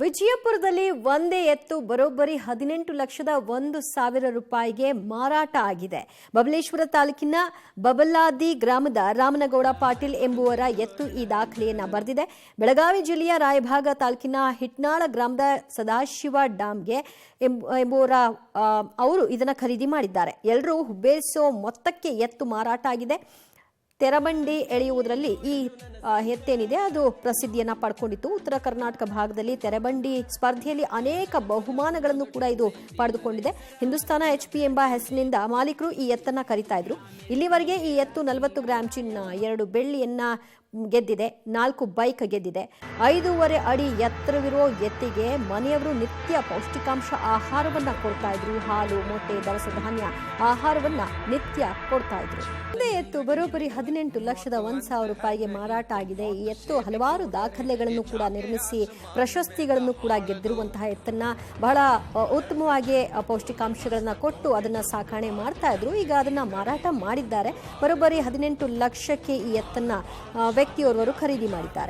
ವಿಜಯಪುರದಲ್ಲಿ ಒಂದೇ ಎತ್ತು ಬರೋಬ್ಬರಿ 18,01,000 ರೂಪಾಯಿಗೆ ಮಾರಾಟ ಆಗಿದೆ. ಬಬಲೇಶ್ವರ ತಾಲೂಕಿನ ಬಬಲಾದಿ ಗ್ರಾಮದ ರಾಮನಗೌಡ ಪಾಟೀಲ್ ಎಂಬುವರ ಎತ್ತು ಈ ದಾಖಲೆಯನ್ನ ಬರೆದಿದೆ. ಬೆಳಗಾವಿ ಜಿಲ್ಲೆಯ ರಾಯಭಾಗ ತಾಲೂಕಿನ ಹಿಟ್ನಾಳ ಗ್ರಾಮದ ಸದಾಶಿವ ಡಾಮ್ಗೆ ಎಂಬುವರ ಅವರು ಇದನ್ನ ಖರೀದಿ ಮಾಡಿದ್ದಾರೆ. ಎಲ್ಲರೂ ಹುಬ್ಬೇರಿಸೋ ಮೊತ್ತಕ್ಕೆ ಎತ್ತು ಮಾರಾಟ ಆಗಿದೆ. ತೆರಬಂಡಿ ಎಳೆಯುವುದರಲ್ಲಿ ಈ ಎತ್ತೇನಿದೆ ಅದು ಪ್ರಸಿದ್ಧಿಯನ್ನ ಪಡ್ಕೊಂಡಿತ್ತು. ಉತ್ತರ ಕರ್ನಾಟಕ ಭಾಗದಲ್ಲಿ ತೆರಬಂಡಿ ಸ್ಪರ್ಧೆಯಲ್ಲಿ ಅನೇಕ ಬಹುಮಾನಗಳನ್ನು ಕೂಡ ಇದು ಪಡೆದುಕೊಂಡಿದೆ. ಹಿಂದೂಸ್ತಾನ HP ಎಂಬ ಹೆಸರಿನಿಂದ ಮಾಲೀಕರು ಈ ಎತ್ತನ್ನ ಕರೀತಾ ಇದ್ರು. ಇಲ್ಲಿವರೆಗೆ ಈ ಎತ್ತು 40 ಗ್ರಾಂ ಚಿನ್ನ, 2 ಬೆಳ್ಳಿಯನ್ನ ಗೆದ್ದಿದೆ, 4 ಬೈಕ್ ಗೆದ್ದಿದೆ. 5.5 ಅಡಿ ಎತ್ತರವಿರೋ ಎತ್ತಿಗೆ ಮನೆಯವರು ನಿತ್ಯ ಪೌಷ್ಟಿಕಾಂಶ ಆಹಾರವನ್ನ ಕೊಡ್ತಾ ಇದ್ರು. ಹಾಲು, ಮೊಟ್ಟೆ, ದವಸ ಧಾನ್ಯ ಆಹಾರವನ್ನ ನಿತ್ಯ ಕೊಡ್ತಾ ಇದ್ರು. ಇದೇ ಎತ್ತು ಬರೋಬ್ಬರಿ 18,01,000 ರೂಪಾಯಿಗೆ ಮಾರಾಟ ಆಗಿದೆ. ಈ ಎತ್ತು ಹಲವಾರು ದಾಖಲೆಗಳನ್ನು ಕೂಡ ನಿರ್ಮಿಸಿ ಪ್ರಶಸ್ತಿಗಳನ್ನು ಕೂಡ ಗೆದ್ದಿರುವಂತಹ ಎತ್ತನ್ನ ಬಹಳ ಉತ್ತಮವಾಗಿ ಪೌಷ್ಟಿಕಾಂಶಗಳನ್ನ ಕೊಟ್ಟು ಅದನ್ನ ಸಾಕಣೆ ಮಾಡ್ತಾ ಇದ್ರು. ಈಗ ಅದನ್ನ ಮಾರಾಟ ಮಾಡಿದ್ದಾರೆ. ಬರೋಬ್ಬರಿ 18 ಲಕ್ಷಕ್ಕೆ ಈ ಎತ್ತನ್ನ ವ್ಯಕ್ತಿಯೋರ್ವರು ಖರೀದಿ ಮಾಡಿದ್ದಾರೆ.